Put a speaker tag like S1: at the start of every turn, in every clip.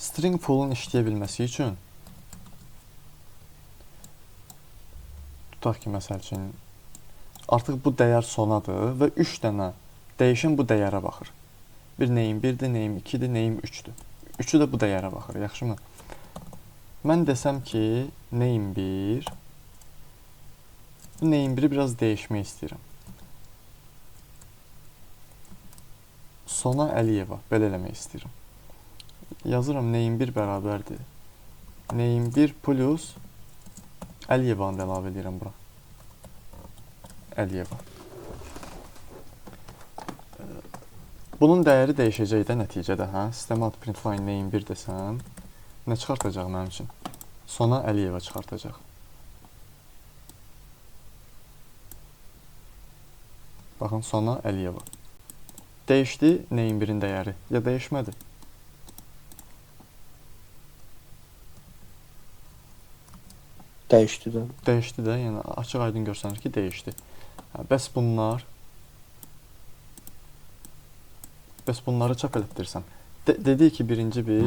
S1: String pool'un işləyə bilməsi üçün tutaq ki, məsəl üçün artıq bu dəyər sonadır və 3 dənə dəyişən bu dəyərə baxır. Bir name 1-dir, name 2-dir, name 3-dür. Üçü də bu dəyərə baxır, yaxşımı? Mən desəm ki, name 1, bu name 1-i biraz dəyişmək istəyirəm. Sona Əliyeva, belə eləmək istəyirəm. Yazıram name 1 bərabərdir. Name 1 plus Əliyevanı da əlavə edirəm bura. Əliyeva. Bunun dəyəri dəyişəcək də nəticədə, hə? Sistema ad printline name 1 desəm, nə çıxartacaq mənim üçün? Sona Əliyeva çıxartacaq. Baxın, sona Əliyeva. Dəyişdi name 1-in dəyəri, ya dəyişmədi?
S2: Dəyişdi də.
S1: Dəyişdi də, yəni açıq aydın görsənir ki, dəyişdi. Bəs bunları çap elətdirsəm. Dedik ki, birinci biz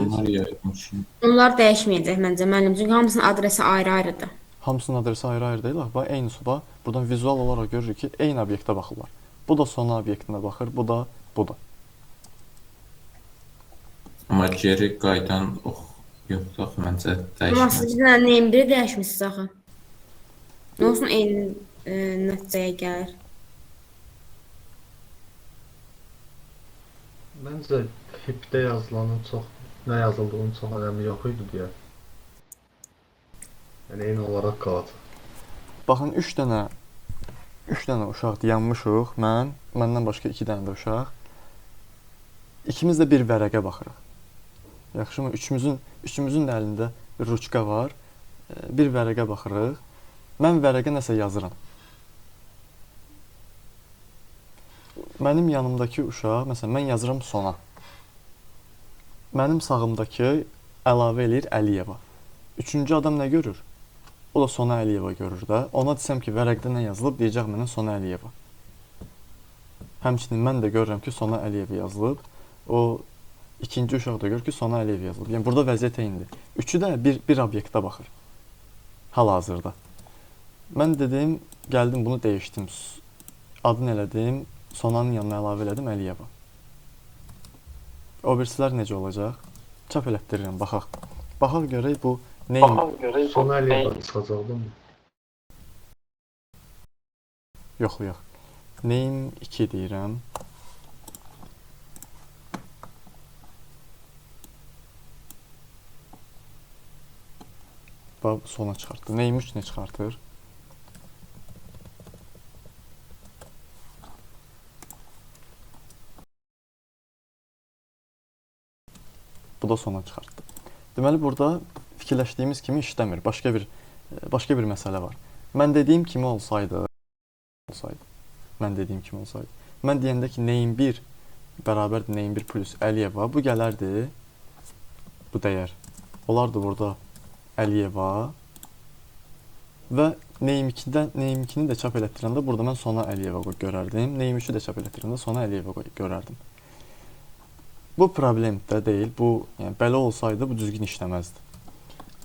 S3: Onlar dəyişməyəcək məncə müəllim. Çünki hamısının adresi ayrı-ayrıdır.
S1: hamısının adresi ayrı-ayrı deyil. Bax, eyni bax, buradan vizual olaraq görürük ki, eyni obyektə baxırlar. Bu da sona obyektinə baxır, bu da.
S4: Amma geri qaydan yoxdur, məncə
S3: Amma siz
S4: dəyişməz.
S3: bir dənə name 1-i dəyişmişsiniz axı. Nə olsun eyni nəticəyə gəlir.
S5: Məncə hipdə yazılanın çox, nə yazıldığının çox önəmi yox idi deyə. Yəni eyni olaraq qalacaq.
S1: Baxın, 3 dənə uşaq dayanmışıq. Məndən başqa 2 dənə də uşaq. İkimiz də bir vərəqə baxırıq. Yaxşımı? Üçümüzün də əlində bir ruçka var. Bir vərəqə baxırıq. Mən vərəqə nəsə yazıram. Mənim yanımdakı uşaq, məsələn, mən yazıram sona. Mənim sağımdakı əlavə eləyir Əliyeva. Üçüncü adam nə görür? O da sona Əliyeva görür də. Ona desəm ki, vərəqdə nə yazılıb, deyəcək mənə sona Əliyeva. Həmçinin mən də görürəm ki, sona Əliyeva yazılıb. O ikinci uşaq da görür ki, sona Əliyeva yazılıb. Yəni burada vəziyyət eynidir. Üçü də bir obyektə baxır. Hal-hazırda. Mən dedim, gəldim bunu dəyişdim. Adını elədim, sonanın yanına əlavə elədim Əliyeva. O birisilər necə olacaq? Çap elətdirirəm, baxaq. Baxaq görək bu name.
S5: Sona Əliyeva çıxacaqdı mı?
S1: Yox. Name 2 deyirəm. Bax, sona çıxartdı. Name 3 nə çıxartır? Bu da sona çıxartdı. Deməli, burada fikirləşdiyimiz kimi işləmir. Başqa bir məsələ var. Mən dediyim kimi olsaydı, mən deyəndə ki, name 1 bərabərdir name 1 plus Əliyeva, bu gələrdi, bu dəyər. Olardı burada Əliyeva və name 2-ni də çap elətdirəndə burada mən sona Əliyeva görərdim. Name 3-ü də çap elətdirəndə sona Əliyeva görərdim. Bu problem də deyil. Bu, yəni belə olsaydı bu düzgün işləməzdi.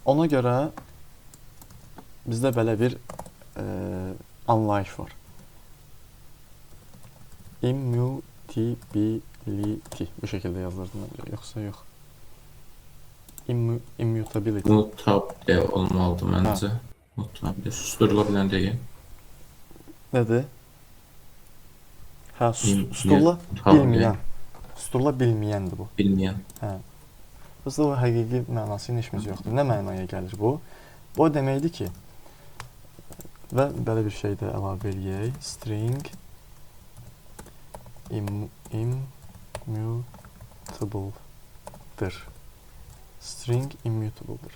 S1: Ona görə bizdə belə bir anlayış var. Immutability. Bu şəkildə yazılırdı məncə, yoxsa yox. Immutability.
S4: Mutable olmalıdır məncə. Mutable. Susturula bilən deyil.
S1: Nədir? Hə, susturula bilməyən. Susturula bilməyəndir bu.
S4: Bilməyən.
S1: Hə. Bizdə o həqiqi mənası ilə işimiz yoxdur. Nə mənaya gəlir bu? Bu o deməkdir ki, və belə bir şey də əlavə eləyək. String immutable'dır. String immutable'dır.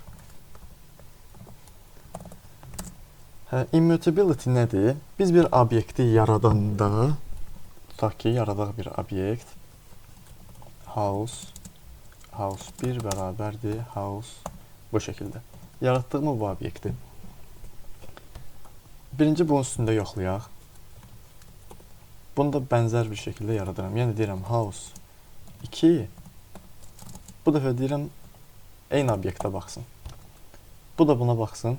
S1: Hə, immutability nədir? Biz bir obyekti yaradanda, tutaq ki, yaradaq bir obyekt. House 1 bərabərdir house bu şəkildə. Yaratdığımı bu obyekti. Birinci bunun üstündə yoxlayaq. Bunu da bənzər bir şəkildə yaradıram. Yəni deyirəm house 2. Bu dəfə deyirəm eyni obyektə baxsın. Bu da buna baxsın.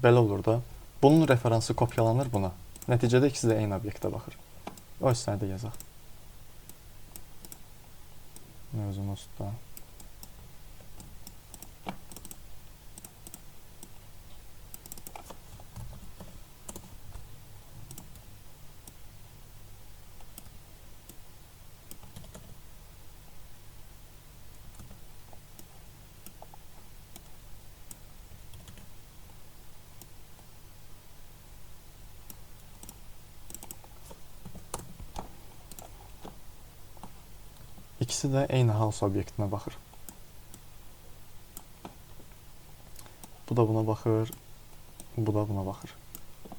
S1: Belə olur da. Bunun referansı kopyalanır buna. Nəticədə ikisi də eyni obyektə baxır. O hissəni də yazaq. Mövzumuz da. İkisi də eyni house obyektinə baxır. Bu da buna baxır, bu da buna baxır.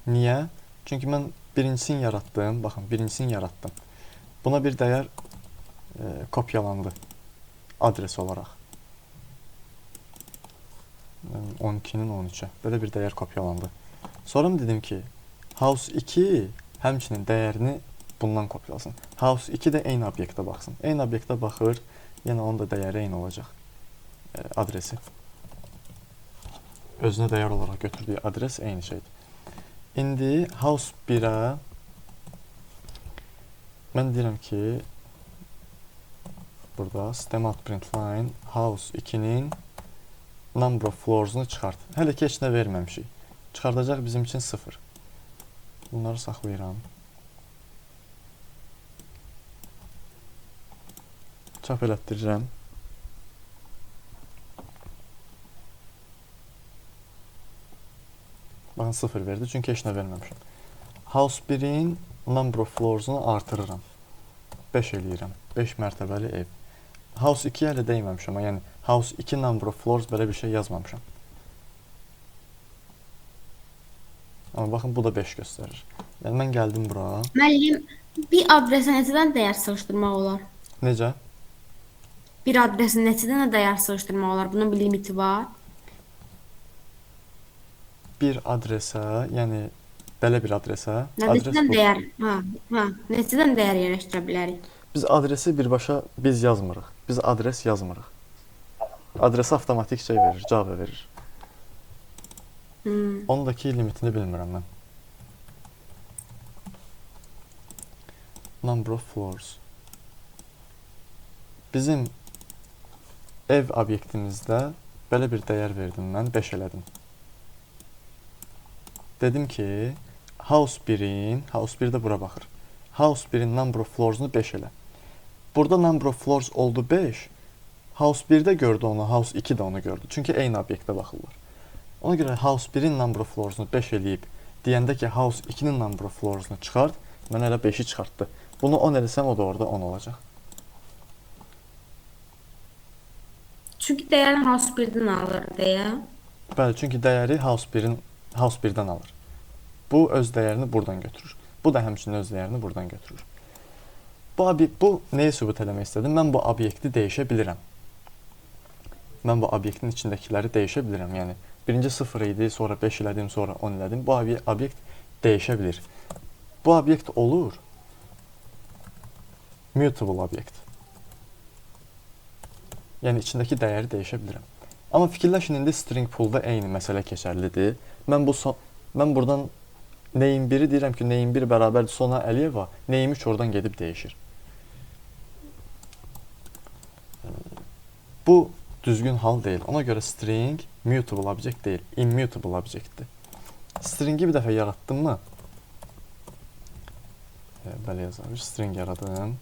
S1: Niyə? Çünki mən birincisini yaratdım, baxın, birincisini yaratdım. Buna bir dəyər kopyalandı adres olaraq. 12-nin 13-ə belə bir dəyər kopyalandı. Sonra dedim ki, house 2 həmçinin dəyərini bundan kopyalasın. House 2 də eyni obyektə baxsın. Eyni obyektə baxır, yenə onun da dəyəri eyni olacaq. Adresi. Özünə dəyər olaraq götürdüyü adres eyni şeydir. İndi house 1-ə mən deyirəm ki, burada system.println house 2-nin number of floors'unu çıxart. Hələ ki, heç nə verməmişik. Çıxardacaq bizim üçün 0. Bunları saxlayıram. Çap elətdirirəm. Baxın 0 verdi, çünki heç nə verməmişim. House 1-in number of floors'unu artırıram. 5 eləyirəm. 5 mərtəbəli ev. House 2-yə hələ dəyməmişəm. Yəni, House 2 number of floors belə bir şey yazmamışam. Amma baxın, bu da 5 göstərir. Yəni, mən gəldim bura.
S3: Müəllim, bir adresə neçədən dəyər sığışdırmaq olar?
S1: Necə?
S3: Bir adresə neçədən dəyər sığışdırmaq olar? Bunun bir limiti var.
S1: Bir adresə, yəni belə bir adresə.
S3: Neçədən dəyər? Neçədən dəyər yerləşdirə bilərik?
S1: Biz adresi birbaşa biz yazmırıq. Biz adres yazmırıq. Adresi avtomatik şey verir, Java verir. Ondakı limitini bilmirəm mən. Number of floors. Bizim ev obyektimizdə belə bir dəyər verdim mən, 5 elədim. Dedim ki, house 1 də bura baxır. House 1-in number of floors'unu 5 elə. Burada number of floors oldu 5. House 1 də gördü onu, House 2 də onu gördü. Çünki eyni obyektə baxırlar. Ona görə House 1-in number of floors'unu 5 eləyib, deyəndə ki, House 2-nin number of floors'unu çıxart, mən elə 5-i çıxartdı. Bunu 10 eləsəm, o da orada 10 olacaq.
S3: Çünki dəyəri House 1-dən alır deyə.
S1: Bəli, çünki dəyəri House 1-dən alır. Bu öz dəyərini buradan götürür. Bu da həmçinin öz dəyərini buradan götürür. Bu nəyi sübut eləmək istədim? Mən bu obyekti dəyişə bilirəm. Mən bu obyektin içindəkiləri dəyişə bilirəm. Yəni, birinci 0 idi, sonra 5 elədim, sonra 10 elədim. Bu obyekt dəyişə bilir. Bu obyekt olur mutable obyekt. Yəni, içindəki dəyəri dəyişə bilirəm. Amma fikirləşin, indi string pool'da eyni məsələ keçərlidir. Mən buradan name 1-i deyirəm ki, name 1 bərabərdir Sona Əliyeva, name 3 oradan gedib dəyişir. Bu düzgün hal deyil. Ona görə string mutable obyekt deyil, immutable obyektdir. Stringi bir dəfə yaratdım mı? Belə yazarıq. String yaradım.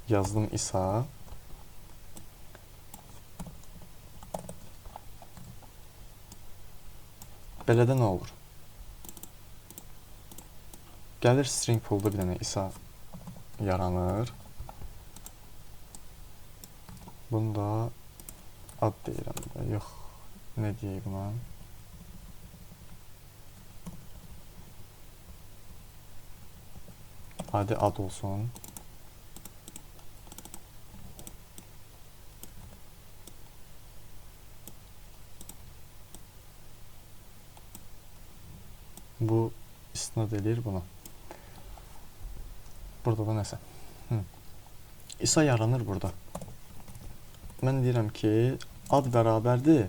S1: Yazdım İsa. Belə də nə olur? Gəlir string pool'da bir dənə İsa yaranır. Bunda ad deyirəm. Yox, nə deyək buna? Adi ad olsun. Bu istinad edir buna. Burada da nəsə. İsa yaranır burada. Mən deyirəm ki, ad bərabərdir.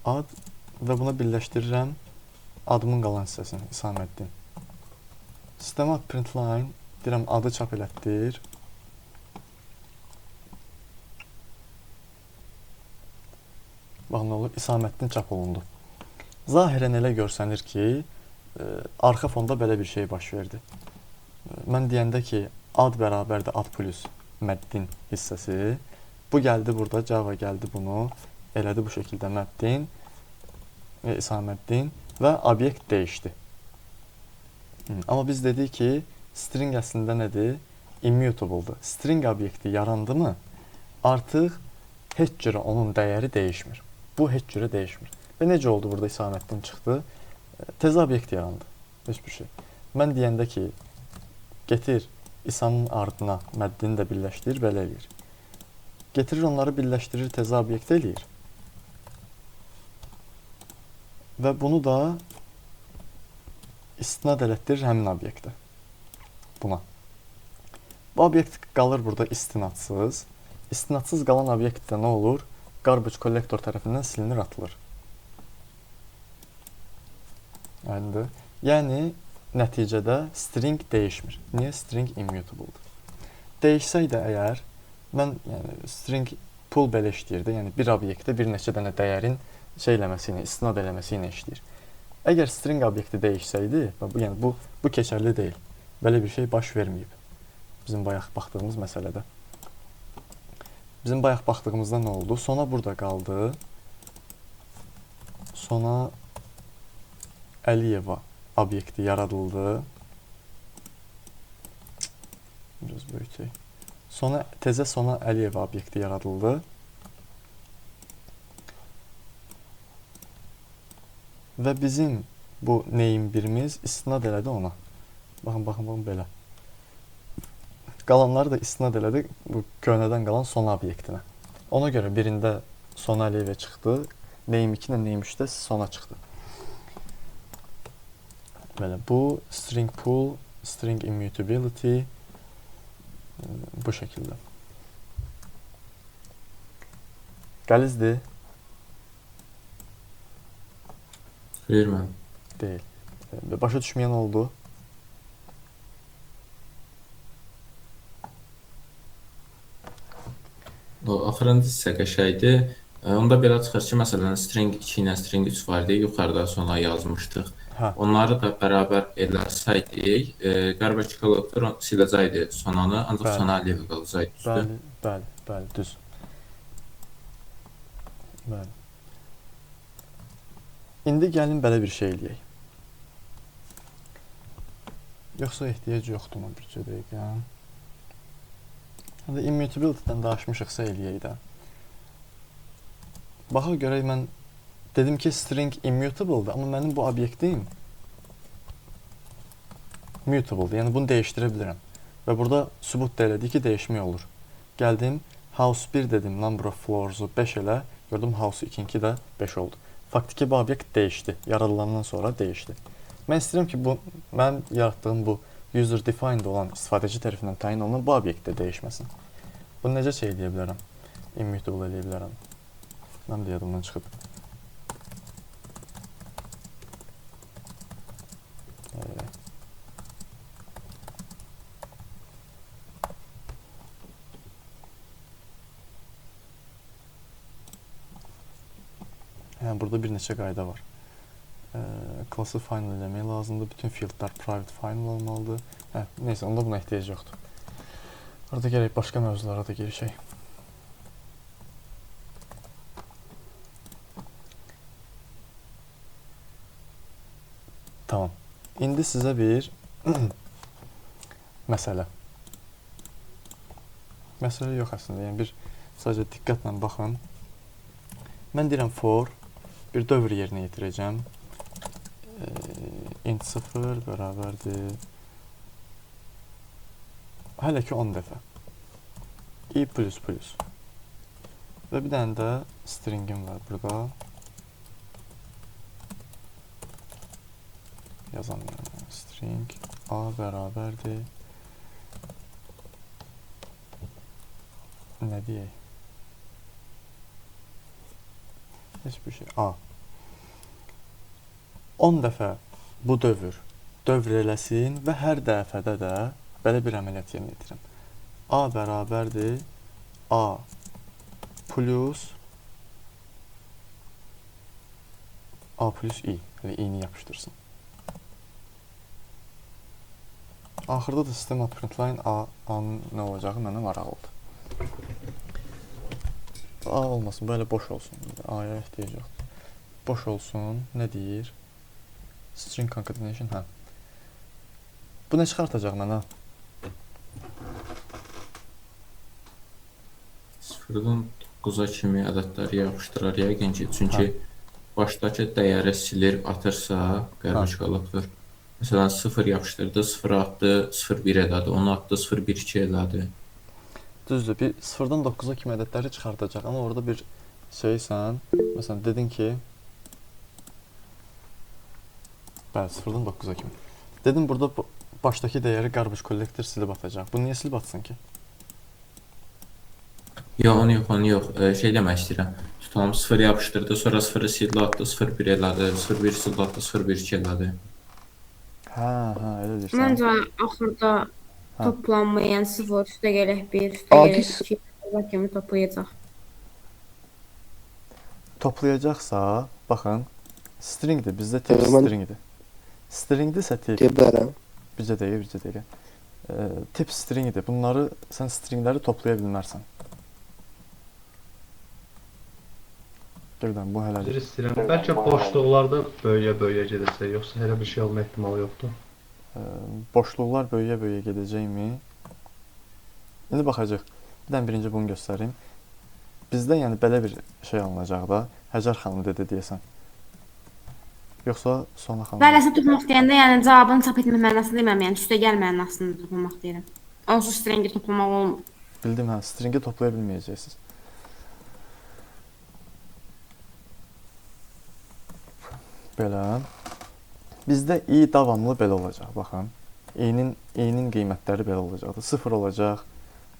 S1: Ad və buna birləşdirirəm adımın qalan hissəsini, İsaməddin. Sistemə println deyirəm adı çap elətdir. Bax nə olur, İsaməddin çap olundu. Zahirən elə görsənir ki, arxa fonda belə bir şey baş verdi. Mən deyəndə ki, ad bərabərdir ad plus məddin hissəsi. Bu gəldi burada, Java gəldi bunu, elədi bu şəkildə məddin və İsaməddin və obyekt dəyişdi. Amma biz dedik ki, string əslində nədir? Immutable'dır. String obyekti yarandı mı, artıq heç cürə onun dəyəri dəyişmir. Bu heç cürə dəyişmir. Və necə oldu burada İsaməddin çıxdı? Təzə obyekt yarandı. Heç bir şey. Mən deyəndə ki, getir İsa'nın ardına məddini də birləşdirir, belə eləyir. Getirir onları birləşdirir, təzə obyekt eləyir. Və bunu da istinad elətdirir həmin obyektə. Buna. Bu obyekt qalır burada istinadsız. İstinadsız qalan obyektdə nə olur? Garbage collector tərəfindən silinir, atılır. Yəni, nəticədə string dəyişmir. Niyə? String immutable'dır. Dəyişsəydə əgər, mən string pool belə işləyirdi. Yəni, bir obyektdə bir neçə dənə dəyərin eləməsi ilə, istinad eləməsi ilə işləyir. Əgər string obyekti dəyişsəydi, bu keçərli deyil. Belə bir şey baş verməyib. Bizim bayaq baxdığımız məsələdə. Bizim bayaq baxdığımızda nə oldu? Sona burada qaldı. Sona Əliyeva obyekti yaradıldı. Biraz böyütək. Təzə sona Əliyeva obyekti yaradıldı. Və bizim bu name birimiz istinad elədi ona. Baxın belə. Qalanları da istinad elədi bu köhnədən qalan sona obyektinə. Ona görə birində sona Əliyeva çıxdı. Name 2 ilə name 3-də sona çıxdı. Belə bu string pool, string immutability bu şəkildə. Qəlizdir?
S4: Xeyr, mən.
S1: Deyil. Başa düşməyən oldu.
S4: O axırıncı hissə qəşəngdir. Onda belə çıxır ki, məsələn, string 2 ilə string 3 var deyə yuxarıda sona yazmışdıq. Onları da bərabər eləsəydik, garbage collector siləcəkdi sonanı, ancaq sona Əliyeva qalacaqdı üstü.
S1: Bəli, düz. Bəli. İndi gəlin belə bir şey eləyək. Yoxsa ehtiyac yoxdur mu bircə dəqiqə? Hadi immutability-dən danışmışıqsa eləyək də. Baxa görək, mən dedim ki, string immutable'dır, amma mənim bu obyektim mutable'dır, yəni bunu dəyişdirə bilirəm. Və burada sübut da elədik ki, dəyişmək olur. Gəldim, house 1 dedim, number of floors-u 5 elə, gördüm house 2-ki də 5 oldu. Faktiki bu obyekt dəyişdi, yaradılandan sonra dəyişdi. Mən istəyirəm ki, mənim yaratdığım bu user defined olan istifadəçi tərəfindən təyin olunan bu obyektdə dəyişməsin. Bunu necə şey eləyə bilərəm? Immutable eləyə bilərəm. Mən də yadımdan çıxıb. Burada bir neçə qayda var. Class-ı final eləmək lazımdır. Bütün fieldlər private final olmalıdır. Neysə, onda buna ehtiyac yoxdur. Orada gələk başqa mövzulara da girişək. Tamam. İndi sizə bir məsələ. Məsələ yox əslində. Yəni sadəcə diqqətlə baxın. Mən deyirəm for bir dövr yerinə yetirəcəm. Int 0 bərabərdir. Hələ ki 10 dəfə. I++. Və bir dənə də stringim var burada. Yazamıyorum. String A bərabərdir. Nə deyək? Heç bir şey. A. 10 dəfə bu dövr eləsin və hər dəfədə də belə bir əməliyyat yerinə yetirin. A bərabərdir A plus I. Yəni i-ni yapışdırsın. Axırda da sistem printline A-nın nə olacağı mənə maraq oldu. A olmasın, belə boş olsun. A-ya ehtiyac yoxdur. Boş olsun, nə deyir? String concatenation, hə. Bu nə çıxartacaq mənə?
S4: 0-dan 9-a kimi ədədləri yapışdırar yəqin ki, çünki başdakı dəyəri silir, atırsa garbage collector. Məsələn, 0 yapışdırdı, 0 atdı, 0-1 elədi, onu atdı, 0-1-2 elədi.
S1: Düzdür, bir 0-dan 9-a kimi ədədləri çıxartacaq, amma orada bir şeysən, məsələn, dedin ki, bəli, 0-dan 9-a kimi. Dedim, burada başdakı dəyəri garbage collector silib atacaq. Bu niyə silib atsın ki?
S4: Yox, onu yox. Şey demək istəyirəm. Tutalım 0 yapışdırdı, sonra 0-ı sildi atdı, 0-1 elədi, 0-1 sildi atdı, 0-1-2 elədi.
S1: Hə, elə deyirsən.
S3: Məncə axırda toplanmayan 0 üstə gələk 1, üstə gələk 2 kimi toplayacaq.
S1: Toplayacaqsa, baxın, stringdir, bizdə tip stringdir. Stringdirsə tip...
S2: Geberəm.
S1: Bircə dəqiqə. Tip stringdir. Bunları, sən stringləri toplaya bilmərsən. Gəldən, bu hələ...
S5: Bir istəyirəm. Bəlkə boşluqlarda böyüyə gedəcək, yoxsa elə bir şey olma ehtimalı yoxdur.
S1: Boşluqlar böyüyə gedəcəkmi? İndi baxacaq. Bir dənə birinci bunu göstərim. Bizdə yəni belə bir şey alınacaq da. Həcər xanım dedi deyəsən. Yoxsa Sona xanım?
S3: Beləsə toplamaq deyəndə, yəni cavabını çap etmək mənasını deməm, yəni üstə gəl mənasını toplamaq deyirəm. Onsuz stringi toplamaq olmur.
S1: Bildim, hə, stringi toplaya bilməyəcəksiniz. Belə. Bizdə i davamlı belə olacaq, baxın. i-nin qiymətləri belə olacaqdır. 0 olacaq,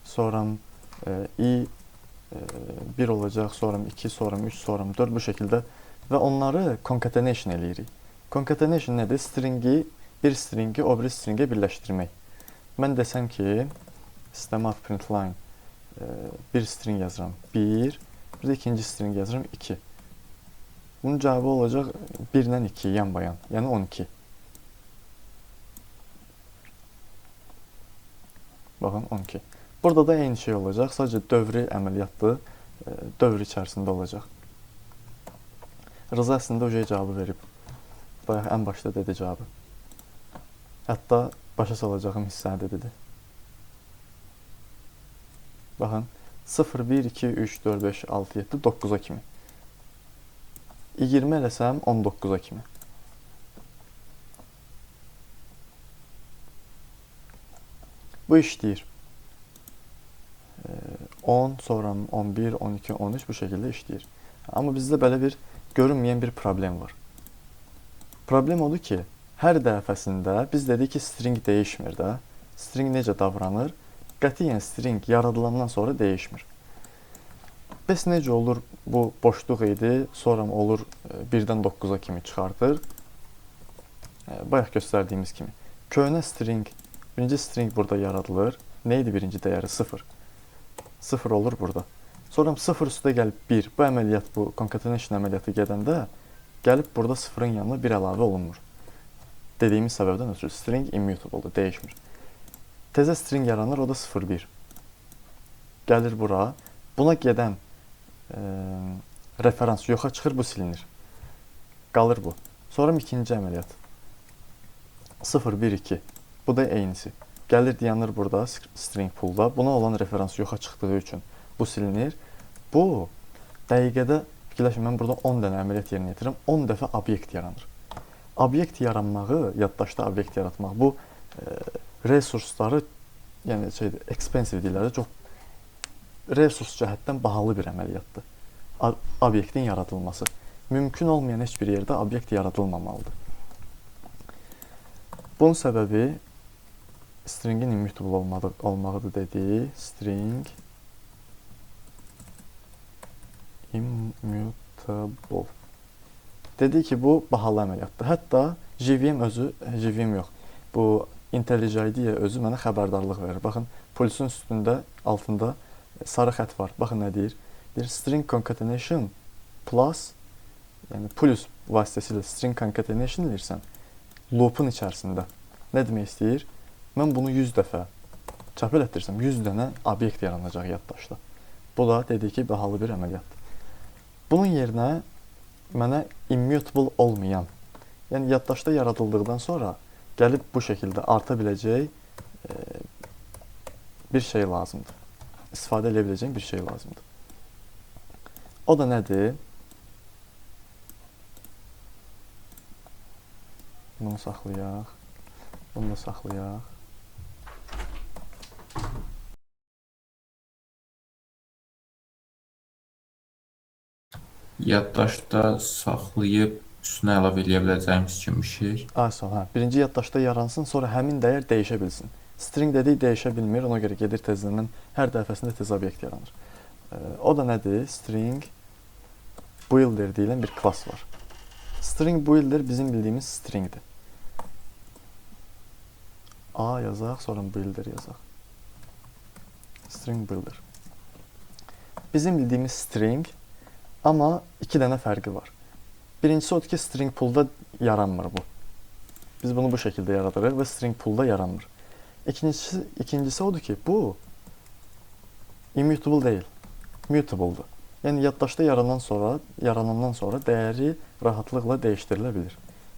S1: sonra i 1 olacaq, sonra 2, sonra 3, sonra 4 bu şəkildə və onları concatenation eləyirik. Concatenation nədir? Bir stringi o biri stringə birləşdirmək. Mən desəm ki, system.println bir string yazıram 1, bir də ikinci string yazıram 2. Bunun cavabı olacaq 1-dən 2 yan-bayan, yəni 12. Baxın, 12. Burada da eyni şey olacaq, sadəcə dövri əməliyyatdır, dövr içərisində olacaq. Rıza əslində o cavabı verib. Bayaq ən başda dedi cavabı. Hətta başa salacağım hissəni də dedi. Baxın, 0, 1, 2, 3, 4, 5, 6, 7, 9-a kimi. 20 eləsəm 19-a kimi. Bu işləyir. 10, sonra 11, 12, 13 bu şəkildə işləyir. Amma bizdə belə bir görünməyən bir problem var. Problem odur ki, hər dəfəsində biz dedik ki, string dəyişmir də. String necə davranır? Qətiyyən string yaradılandan sonra dəyişmir. Bəs necə olur? Bu boşluq idi, sonra olur 1-dən 9-a kimi çıxartır. Bayaq göstərdiyimiz kimi. Köhnə string, birinci string burada yaradılır. Nə idi birinci dəyəri? 0. 0 olur burada. Sonra 0 üstə gəlib 1. Bu əməliyyat, bu concatenation əməliyyatı gedəndə gəlib burada 0-ın yanına 1 əlavə olunmur. Dediyimiz səbəbdən ötürü string immutable, dəyişmir. Təzə string yaranır, o da 0-1. Gəlir bura. Buna gedən referans yoxa çıxır, bu silinir. Qalır bu. Sonra ikinci əməliyyat. 0, 1, 2. Bu da eynisi. Gəlir, dayanır burada string pool'da. Buna olan referans yoxa çıxdığı üçün bu silinir. Bu dəqiqədə, fikirləşin, mən burada 10 dənə əməliyyat yerinə yetirirəm. 10 dəfə obyekt yaranır. Obyekt yaranmağı, yaddaşda obyekt yaratmaq, bu resursları, yəni expensive deyirlər, çox resurs cəhətdən bahalı bir əməliyyatdır. Obyektin yaradılması. Mümkün olmayan heç bir yerdə obyekt yaradılmamalıdır. Bunun səbəbi stringin immutable olmağıdır dediyi string Mutable. Dedi ki, bu bahalı əməliyyatdır. Hətta JVM özü, JVM yox, bu IntelliJ IDEA özü mənə xəbərdarlıq verir. Baxın, pulsun üstündə, altında sarı xətt var. Baxın nə deyir? Bir string concatenation plus, yəni plus vasitəsilə string concatenation edirsən, loopun içərisində. Nə demək istəyir? Mən bunu 100 dəfə çap elətdirsəm, 100 dənə obyekt yaranacaq yaddaşda. Bu da dedi ki, bahalı bir əməliyyatdır. Bunun yerinə mənə immutable olmayan, yəni yaddaşda yaradıldıqdan sonra gəlib bu şəkildə arta biləcək bir şey lazımdır. İstifadə edə biləcəyim bir şey lazımdır. O da nədir? Bunu saxlayaq. Bunu da saxlayaq.
S4: Yaddaşda saxlayıb üstünə əlavə edə biləcəyimiz kimi bir şey.
S1: Asal, hə. Birinci yaddaşda yaransın, sonra həmin dəyər dəyişə bilsin. String dedik dəyişə bilmir, ona görə gedir tezdən hər dəfəsində tez obyekt yaranır. O da nədir? String builder deyilən bir klass var. String builder bizim bildiyimiz stringdir. A yazaq, sonra builder yazaq. String builder. Bizim bildiyimiz string, amma iki dənə fərqi var. Birincisi odur ki, string pool'da yaranmır bu. Biz bunu bu şəkildə yaradırıq və string pool'da yaranmır. İkincisi odur ki, bu immutable deyil, mutable'dır. Yəni yaddaşda yaranandan sonra dəyəri rahatlıqla dəyişdirilə bilir.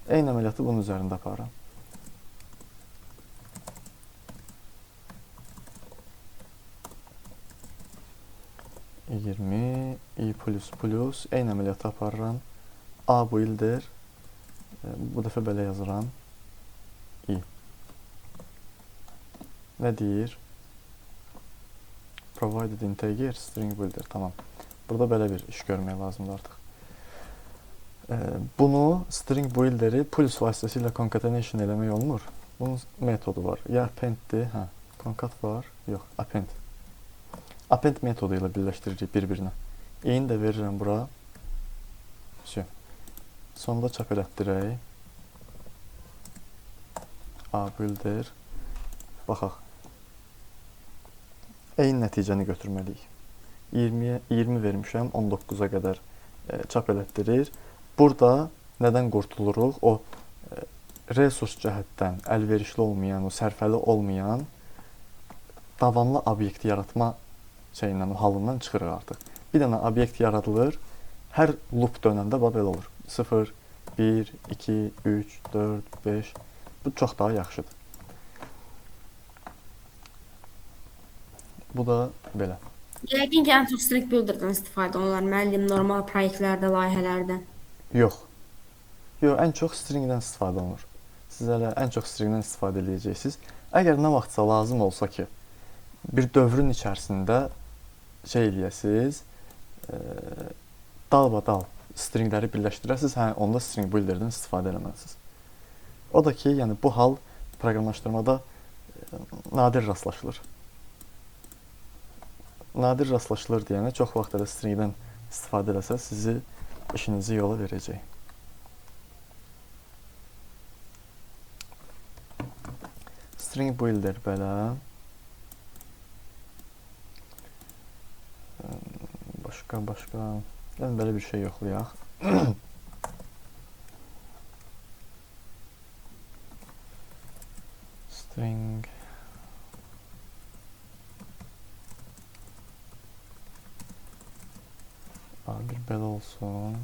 S1: Eyni əməliyyatı bunun üzərində aparıram. i plus eyni əməliyyatı aparıram. A builder, bu dəfə belə yazıram. i. Nə deyir? Provided integer string builder. Tamam. Burada belə bir iş görmək lazımdır artıq. Bunu string builder'i plus vasitəsilə concatenation eləmək olmur. Bunun metodu var. Ya appenddir, hə, concat var, yox, append. Append metodu ilə birləşdiririk bir-birinə. İ'ni də verirəm bura. Sonda çap elətdirək. A builder. Baxaq. Eyni nəticəni götürməliyik. 20 vermişəm, 19-a qədər çap elətdirir. Burada nədən qurtuluruq? O resurs cəhətdən əlverişli olmayan, o sərfəli olmayan davamlı obyekt yaratma şeyindən, o halından çıxırıq artıq. Bir dənə obyekt yaradılır, hər loop dönəndə belə olur. 0, 1, 2, 3, 4, 5. Bu çox daha yaxşıdır. Bu da belə.
S3: Yəqin ki, ən çox string builder'dan istifadə olunur. Müəllim, normal proyektlərdə, layihələrdə.
S1: Yox. Yox, ən çox stringdən istifadə olunur. Siz hələ ən çox stringdən istifadə edəcəksiniz. Əgər nə vaxtsa lazım olsa ki, bir dövrün içərisində şey eləyəsiniz, dalbadal stringləri birləşdirəsiniz, hə, onda string builder'dan istifadə eləməlisiniz. O da ki, yəni bu hal proqramlaşdırmada nadir rastlaşılır. Nadir rastlaşılır deyənə çox vaxt elə stringdən istifadə eləsəz, sizi işinizi yola verəcək. String builder belə. Başqa. Yəni belə bir şey yoxlayaq. String bir belə olsun.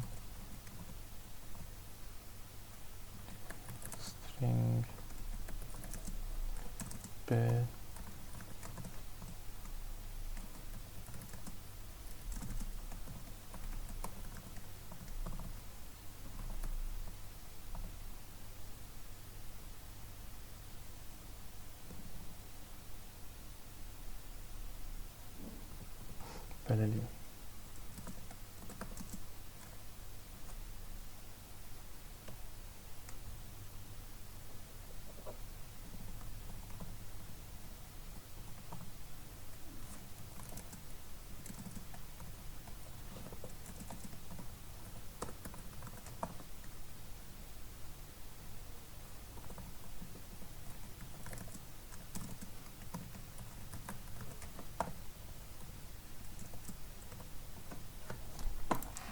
S1: String B beləliyim.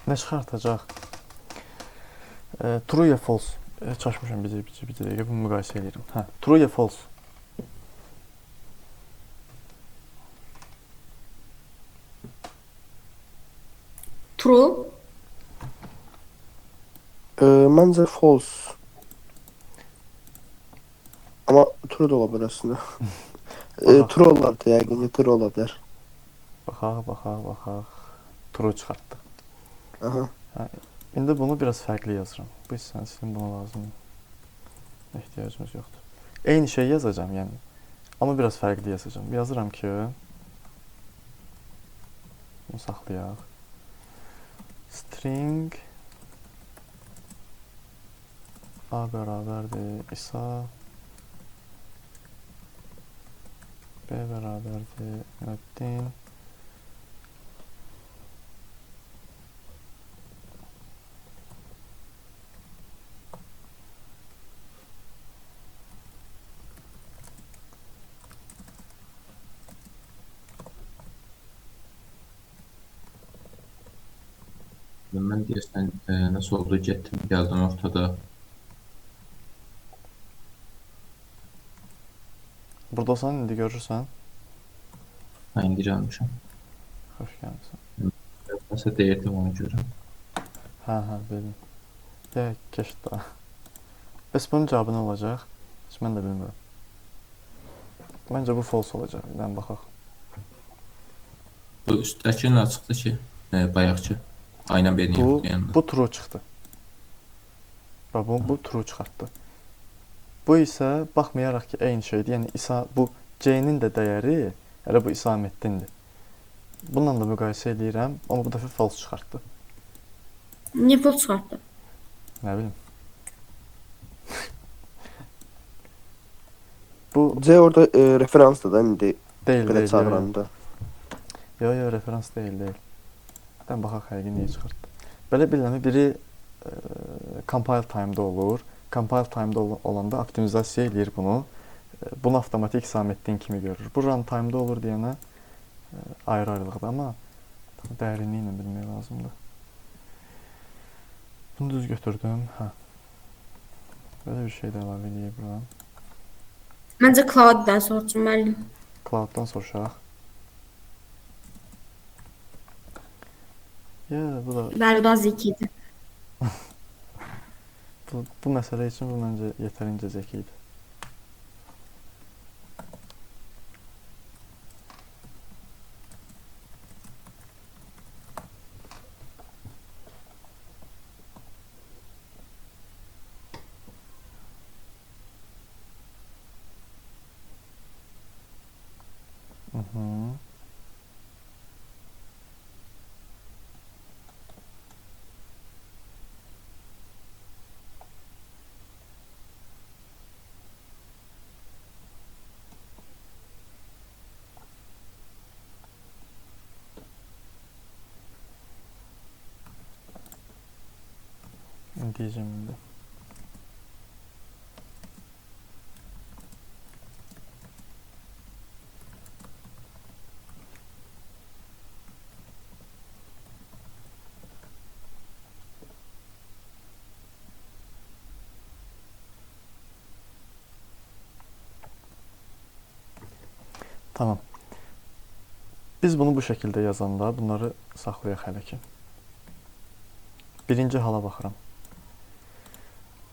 S1: Nə çıxartacaq? True ya false? Çaşmışam bir dəqiqə bunu müqayisə edirəm. Hə, true ya false?
S3: True.
S2: Məncə false. Amma true da ola bilər əslində. True olar da yəqin ki, true ola bilər.
S1: Baxaq. True çıxartdı.
S2: Aha.
S1: İndi bunu biraz fərqli yazıram. Bu hissəni silin, buna lazım ehtiyacımız yoxdur. Eyni şey yazacağım, yəni. Amma biraz fərqli yazacağım. Yazıram ki, bunu saxlayaq. String A bərabərdir İsa, B bərabərdir Nöddin,
S4: Mən deyəsən nasıl oldu, getdim, gəldim ortada.
S1: Buradasan, indi görürsən.
S4: Hə, indi gəlmişəm.
S1: Xoş gəlmişsən.
S4: Nəsə deyirdim, onu görürəm.
S1: Hə, bildim. Keç daha. Bəs bunun cavabı nə olacaq? Heç mən də bilmirəm. Məncə bu false olacaq. Mən baxaq.
S4: Bu üstdəki nə çıxdı ki? Bayaqçı. Aynen benim yanında.
S1: Bu true çıxdı. Bu true çıxartdı. Bu isə baxmayaraq ki, eyni şeydir. Yəni İsa, bu C-nin də dəyəri elə bu İsaməddindir. Bununla da müqayisə edirəm, amma bu dəfə false çıxartdı.
S3: Niyə false çıxartdı?
S1: Nə bilim. Bu
S2: C orada referansdır da indi.
S1: deyil.
S2: Belə çağıranda.
S1: Yox, referans deyil. Dən baxaq həqiqi niyə çıxartdı. Belə biləmi biri compile time-da olur. Compile time-da olanda optimizasiya eləyir bunu. Bunu avtomatik İsaməddin kimi görür. Bu run time-da olur deyənə ayrı-ayrılıqda, amma dərinliyi ilə bilmək lazımdır. Bunu düz götürdüm. Hə. Belə bir şey də əlavə edəyəm.
S3: Məncə Cloud-dan soruşum müəllim.
S1: Cloud-dan soruşaq. Bu da
S3: Bəli, o da zəki idi.
S1: bu məsələ üçün bu məncə yetərincə zəki idi. Diyeceğim indi. Tamam. Biz bunu bu şəkildə yazanda bunları saxlayaq hələ ki. Birinci hala baxıram.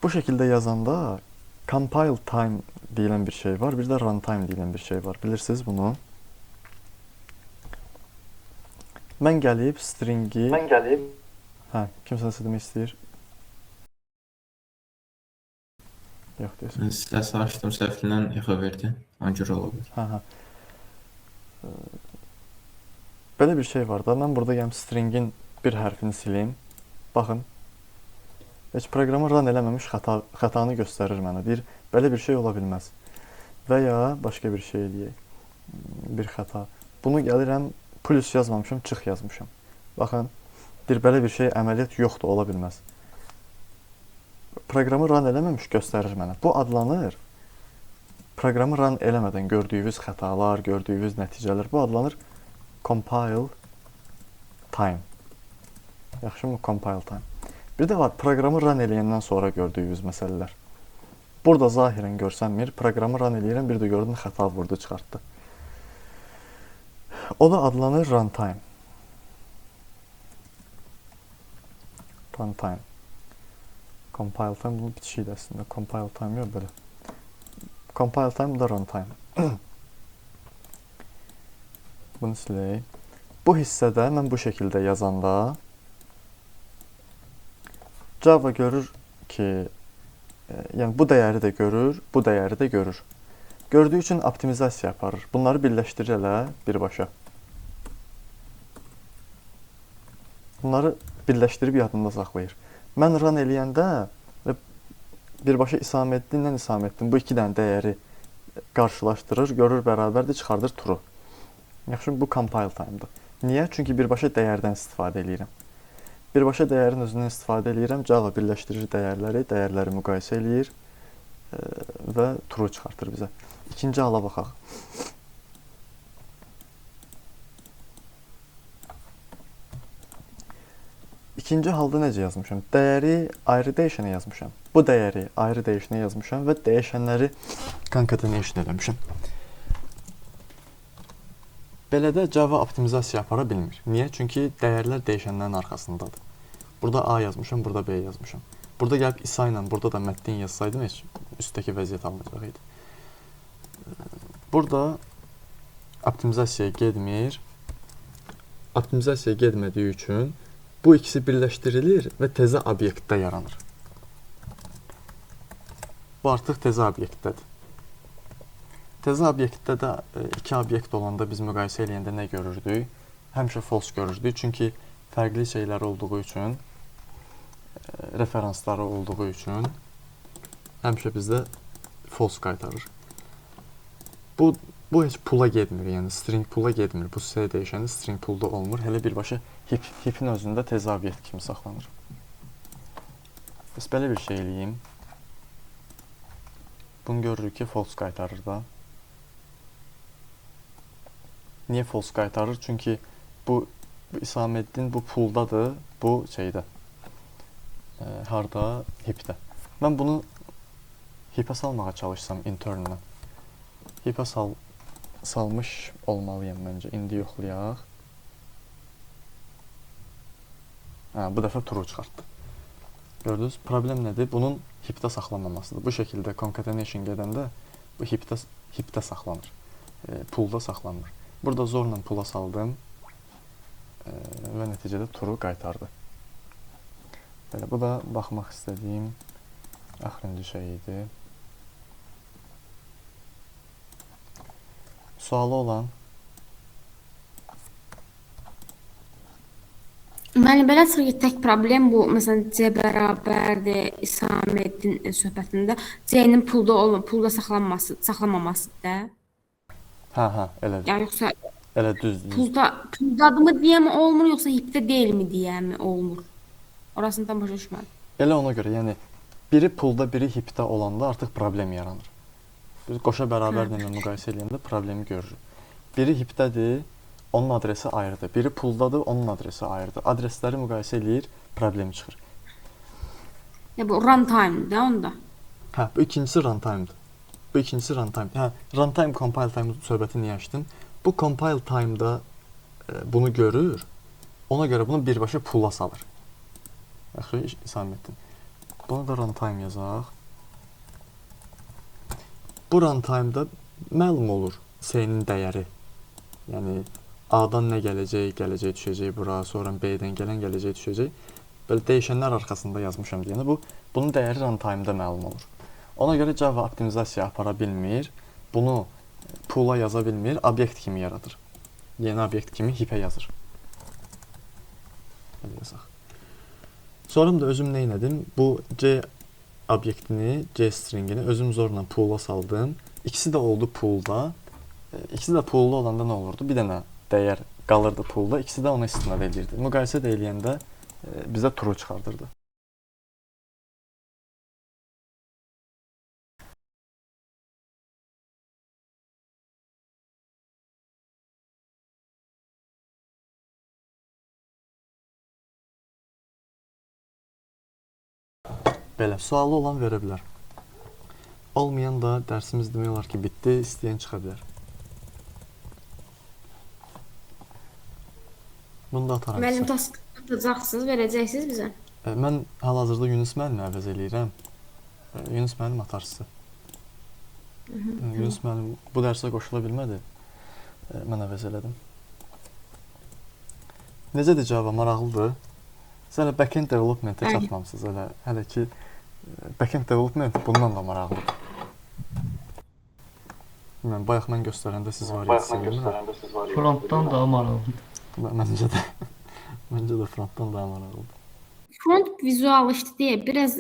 S1: Bu şəkildə yazanda compile time deyilən bir şey var, bir də runtime deyilən bir şey var. Bilirsiniz bunu? Mən gəlib stringi... Hə, kimsə nəsə demək istəyir? Yox, deyəsən.
S4: Mən səsi açdım, səhvlindən exa verdi. Ancaq olabilir.
S1: Hə. Belə bir şey var da, mən burada gəlib stringin bir hərfini silim. Baxın. Heç proqramı run eləməmiş xətanı göstərir mənə. Deyir, belə bir şey ola bilməz. Və ya başqa bir şey eləyək. Bir xəta. Bunu gəlirəm, plus yazmamışam, çıx yazmışam. Baxın, deyir, belə bir şey əməliyyat yoxdur, ola bilməz. Proqramı run eləməmiş göstərir mənə. Bu adlanır, proqramı run eləmədən gördüyünüz xətalar, gördüyünüz nəticələr, bu adlanır compile time. Yaxşımı? Compile time. Bir də var, proqramı run eləyəndən sonra gördüyünüz məsələlər. Burada zahirən görsənmir. Proqramı run eləyirəm, bir də gördüm xəta vurdu, çıxartdı. O da adlanır runtime. Runtime. Compile time bunun bitişidir əslində. Compile time yox, belə. Compile time da runtime. Bunu silək. Bu hissədə mən bu şəkildə yazanda Java görür ki, yəni bu dəyəri də görür, bu dəyəri də görür. Gördüyü üçün optimizasiya aparır. Bunları birləşdirir elə birbaşa. Bunları birləşdirib yadında saxlayır. Mən run eləyəndə birbaşa İsaməddinlə İsaməddin bu iki dənə dəyəri qarşılaşdırır, görür bərabərdir, çıxardır true. Yaxşı, bu compile time-dır. Niyə? Çünki birbaşa dəyərdən istifadə edirəm. Birbaşa dəyərin özündən istifadə edirəm. Java birləşdirir dəyərləri müqayisə eləyir və true çıxartır bizə. İkinci hala baxaq. İkinci halda necə yazmışam? Dəyəri ayrı dəyişənə yazmışam. Bu dəyəri ayrı dəyişənə yazmışam və dəyişənləri concatenation eləmişəm. Belə də Java optimizasiya apara bilmir. Niyə? Çünki dəyərlər dəyişənlərin arxasındadır. Burada A yazmışam, burada B yazmışam. Burada gəlib İsa ilə, burada da Məddin yazsaydım heç üstdəki vəziyyət alınacaq idi. Burada optimizasiya getmir. Optimizasiya getmədiyi üçün bu ikisi birləşdirilir və təzə obyektdə yaranır. Bu artıq təzə obyektdədir. Təzə obyektdə də iki obyekt olanda biz müqayisə eləyəndə nə görürdük? Həmişə false görürdük. Çünki fərqli şeylər olduğu üçün, referansları olduğu üçün həmişə bizdə false qaytarır. Bu heç pula getmir, yəni string pula getmir. Bu C dəyişəni string pulda olmur. Hələ birbaşa heap'in özündə təzə obyekt kimi saxlanır. Bəs belə bir şey eləyim. Bunu görürük ki, false qaytarır da. Niyə false qaytarır? Çünki bu İsaməddin bu puldadır, bu şeydə. Harda? Heap'də. Mən bunu heap'ə salmağa çalışsam internlə. Heap'ə salmış olmalıyam məncə. İndi yoxlayaq. Bu dəfə true çıxartdı. Gördünüz? Problem nədir? Bunun heap'də saxlanmamasıdır. Bu şəkildə concatenation gedəndə bu heap'də saxlanır. Pulda saxlanmır. Burada zorla pula saldım və nəticədə true qaytardı. Belə, bu da baxmaq istədiyim axırıncı şey idi. Sualı olan?
S3: Mənim belə çıxır ki, tək problem bu, məsələn, C bərabərdir İsaməddin söhbətində C-nin pulda saxlanmamasıdır da.
S1: Hə, elədir.
S3: Yəni yoxsa
S1: Elə düzdür.
S3: Puldadımı deyəmi olmur, yoxsa heap'də deyilmi deyəmi olmur? Orasını tam başa düşmədim.
S1: Elə ona görə, yəni biri pulda, biri heap'də olanda artıq problem yaranır. Biz qoşa bərabərlə müqayisə edəndə problemi görürük. Biri heap'dədir, onun adresi ayrıdır. Biri puldadır, onun adresi ayrıdır. Adresləri müqayisə eləyir, problem çıxır.
S3: Ya bu runtime da onda.
S1: Hə, bu ikincisi runtime'dır. Bu ikincisi runtime. Hə, runtime, compile time söhbəti niyə açdım? Bu compile time'da bunu görür, ona görə bunu birbaşa pula salır. Yaxşı, İsaməddin. Bunu da runtime yazaq. Bu runtime'da məlum olur C-nin dəyəri. Yəni A-dan nə gələcək, düşəcək bura, sonra B-dən gələn gələcək, düşəcək. Belə dəyişənlər arxasında yazmışam deyəndə bunun dəyəri runtime'da məlum olur. Ona görə Java optimizasiya apara bilmir, bunu pula yaza bilmir, obyekt kimi yaradır. Yeni obyekt kimi heap'ə yazır. Belə yazaq. Sonra da özüm nə etdim? Bu C obyektini, C stringini özüm zorla pula saldım. İkisi də oldu pulda. İkisi də pulda olanda nə olurdu? Bir dənə dəyər qalırdı pulda, ikisi də ona istinad edirdi. Müqayisə də eləyəndə bizə true çıxardırdı. Belə, sualı olan verə bilər. Olmayan da dərsimiz demək olar ki, bitdi, istəyən çıxa bilər. Bunu da ataram
S3: Müəllim
S1: sizə.
S3: task atacaqsınız, verəcəksiniz bizə.
S1: Mən hal-hazırda Yunus müəllimi əvəz eləyirəm. Yunus müəllim atar sizə. Yunus müəllim bu dərsə qoşula bilmədi. Mən əvəz elədim. Necədir Java? Maraqlıdır. Siz hələ backend development-ə
S3: Bəli.
S1: çatmamısınız. Hələ ki backend development bundan da maraqlıdır. Bilmirəm, bayaq mən göstərəndə siz var idiniz.
S5: Frontdan daha maraqlıdır.
S1: Məncə də məncə də frontdan daha maraqlıdır.
S3: Front vizual işdir deyə biraz